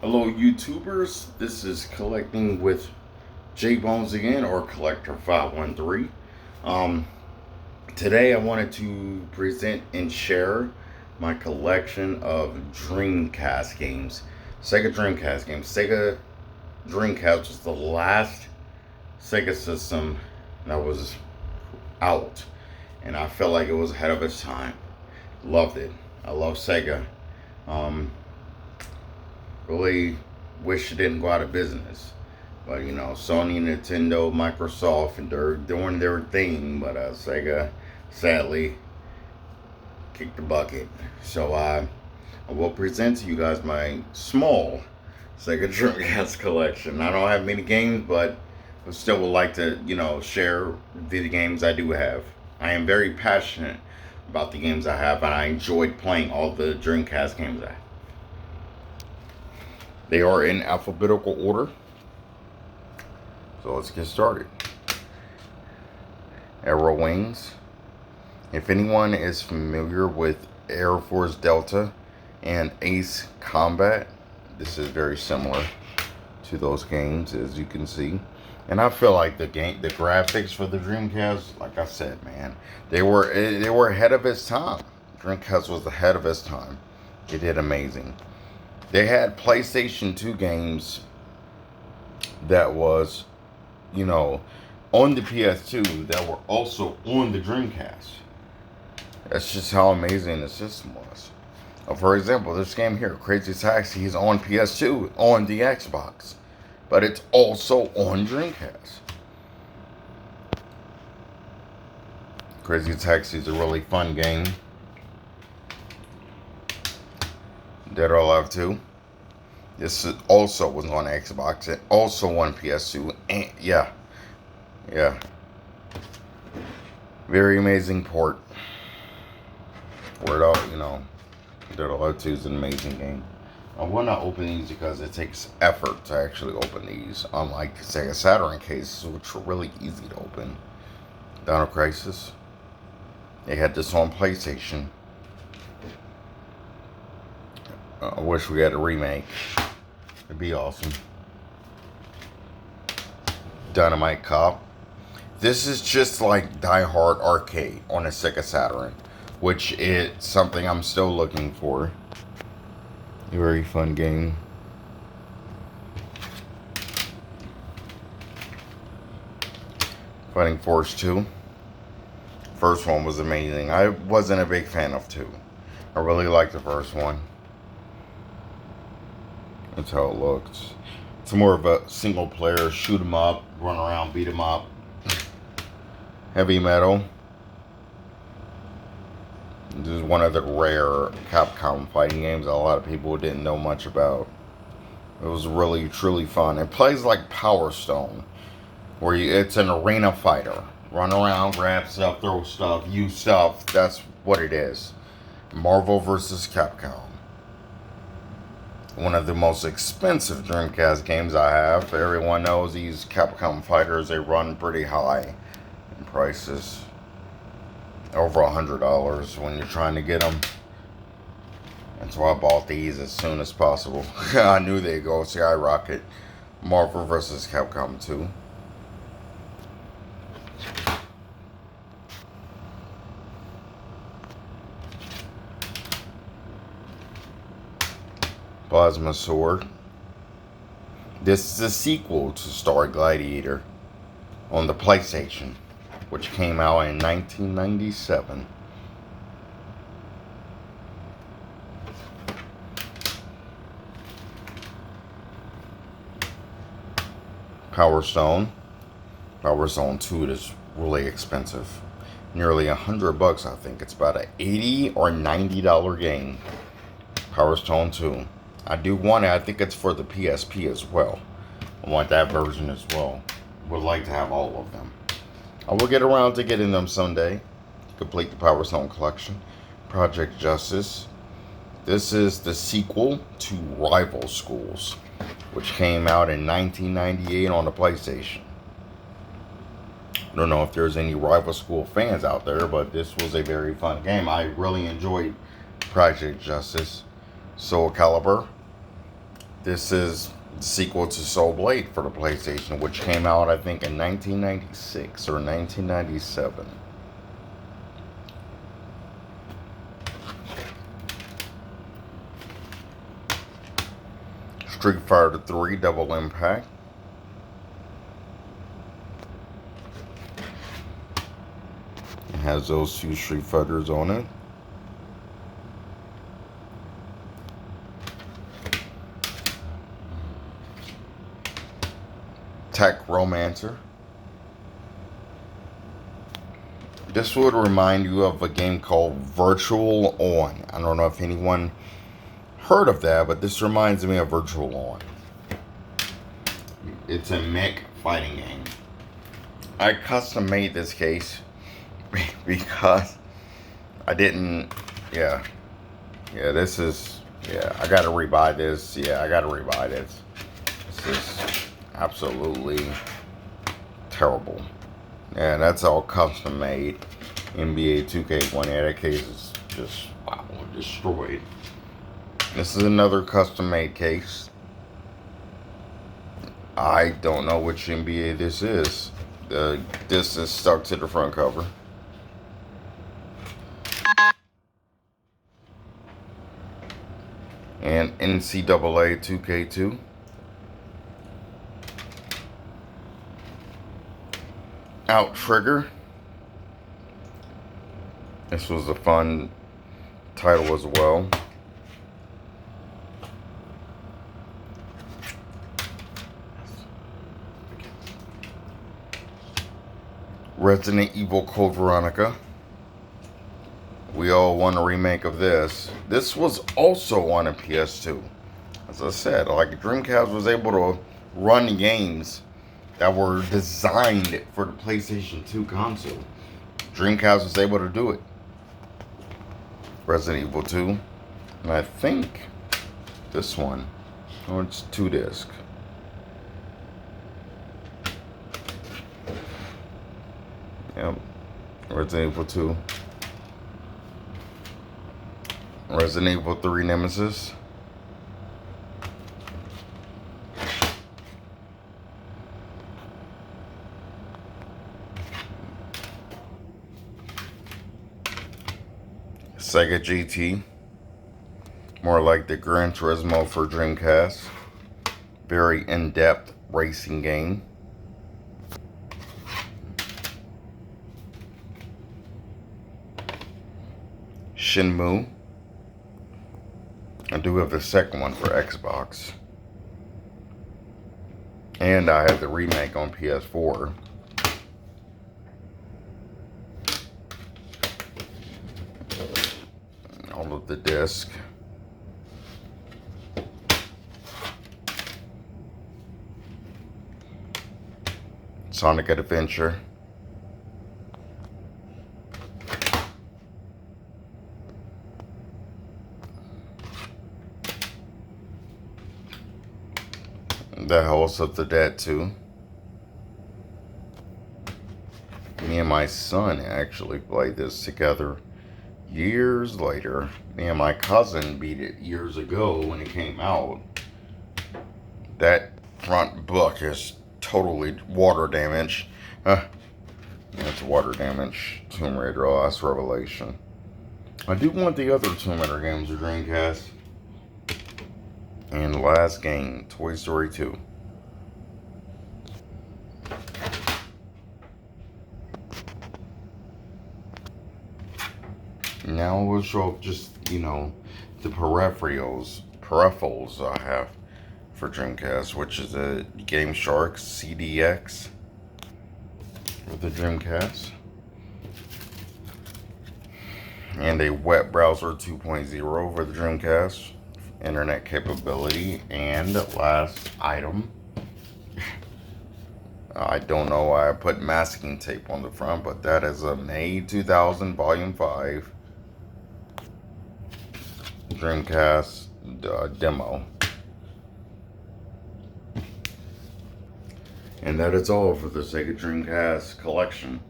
Hello, YouTubers. This is Collecting with J Bones again, or Collector 513. Um, Today I wanted to present and share my collection of Dreamcast games. Sega Dreamcast games. Sega Dreamcast was the last Sega system that was out, and I felt like it was ahead of its time. Loved it. I love Sega. Um, really wish it didn't go out of business. But Sony, Nintendo, Microsoft, and they're doing their thing. But Sega, sadly, kicked the bucket. So I will present to you guys my small Sega Dreamcast collection. I don't have many games, but I still would like to, share the games I do have. I am very passionate about the games I have, and I enjoyed playing all the Dreamcast games I have. They are in alphabetical order. So let's get started. Arrow Wings. If anyone is familiar with Air Force Delta and Ace Combat, this is very similar to those games, as you can see. And I feel like the graphics for the Dreamcast, like I said, man, they were ahead of its time. Dreamcast was ahead of its time. It did amazing. They had PlayStation 2 games that was, on the PS2 that were also on the Dreamcast. That's just how amazing the system was. For example, this game here, Crazy Taxi, is on PS2, on the Xbox, but it's also on Dreamcast. Crazy Taxi is a really fun game. Dead or Alive 2. This also was on Xbox and also on PS2. And yeah. Very amazing port. Word out, Dead or Alive 2 is an amazing game. I will not open these because it takes effort to actually open these, unlike Sega Saturn cases, which were really easy to open. Dino Crisis. They had this on PlayStation. I wish we had a remake. It'd be awesome. Dynamite Cop. This is just like Die Hard Arcade on a Sega Saturn, which is something I'm still looking for. A very fun game. Fighting Force 2. First one was amazing. I wasn't a big fan of 2. I really liked the first one. That's how it looks. It's more of a single player, shoot 'em up, run around, beat 'em up. Heavy Metal. This is one of the rare Capcom fighting games a lot of people didn't know much about. It was really, truly fun. It plays like Power Stone, where it's an arena fighter. Run around, grab stuff, throw stuff, use stuff. That's what it is. Marvel vs. Capcom. One of the most expensive Dreamcast games I have. Everyone knows these Capcom fighters, they run pretty high in prices. Over $100 when you're trying to get them. And so I bought these as soon as possible. I knew they'd go skyrocket. Marvel vs. Capcom 2. Plasma Sword. This is a sequel to Star Gladiator on the PlayStation, which came out in 1997. Power Stone. Power Stone 2 is really expensive. Nearly $100, I think. It's about an $80 or $90 game. Power Stone 2. I do want it. I think it's for the PSP as well. I want that version as well. Would like to have all of them. I will get around to getting them someday. Complete the Power Stone collection. Project Justice. This is the sequel to Rival Schools, which came out in 1998 on the PlayStation. I don't know if there's any Rival School fans out there, but this was a very fun game. I really enjoyed Project Justice. Soul Calibur. This is the sequel to Soul Blade for the PlayStation, which came out, I think, in 1996 or 1997. Street Fighter 3 Double Impact. It has those two Street Fighters on it. Tech Romancer. This would remind you of a game called Virtual On. I don't know if anyone heard of that, but this reminds me of Virtual On. It's a mech fighting game. I custom made this case because I didn't, I gotta rebuy this. I gotta rebuy this. This is absolutely terrible. Yeah, that's all custom made. NBA 2K1, that case is just, wow, destroyed. This is another custom made case. I don't know which NBA this is. This is stuck to the front cover. And NCAA 2K2. Out Trigger. This was a fun title as well. Resident Evil Code Veronica. We all want a remake of this. This was also on a PS2. As I said, like Dreamcast was able to run games that were designed for the PlayStation 2 console. Dreamcast was able to do it. Resident Evil 2. And I think this one, it's 2 disc. Yep. Resident Evil 2. Resident Evil 3 Nemesis. Sega GT. More like the Gran Turismo for Dreamcast. Very in-depth racing game. Shenmue. I do have the second one for Xbox. And I have the remake on PS4. All of the disc. Sonic Adventure. The House of the Dead 2. Me and my son actually played this together years later. Me and my cousin beat it years ago when it came out. That front book is totally water damaged. It's water damage. Tomb Raider Last Revelation. I do want the other Tomb Raider games of Dreamcast. And the last game, Toy Story 2. Now we'll show up just, the peripherals I have for Dreamcast, which is a Game Shark CDX for the Dreamcast. And a web browser 2.0 for the Dreamcast. Internet capability. And last item, I don't know why I put masking tape on the front, but that is a May 2000 Volume 5 Dreamcast demo. And that is all for the Sega Dreamcast collection.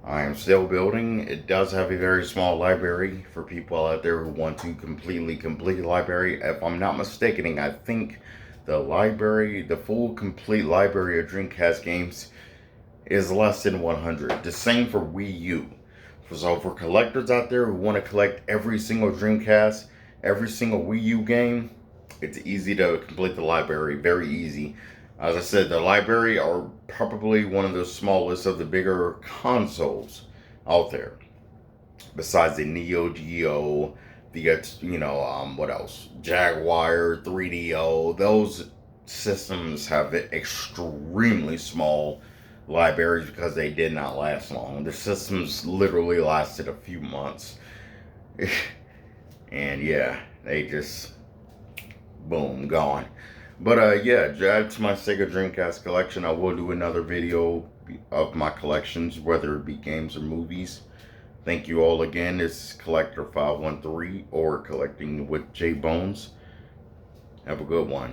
I am still building. It does have a very small library for people out there who want to completely complete a library. If I'm not mistaken, I think The library, the full complete library of Dreamcast games is less than 100. The same for Wii U. So for collectors out there who want to collect every single Dreamcast, every single Wii U game, it's easy to complete the library. Very easy. As I said, the library are probably one of the smallest of the bigger consoles out there. Besides the Neo Geo, what else? Jaguar, 3DO. Those systems have extremely small libraries because they did not last long. The systems literally lasted a few months. And yeah, they just, boom, gone. But yeah, add to my Sega Dreamcast collection. I will do another video of my collections, whether it be games or movies. Thank you all again. This is Collector 513 or Collecting with J Bones. Have a good one.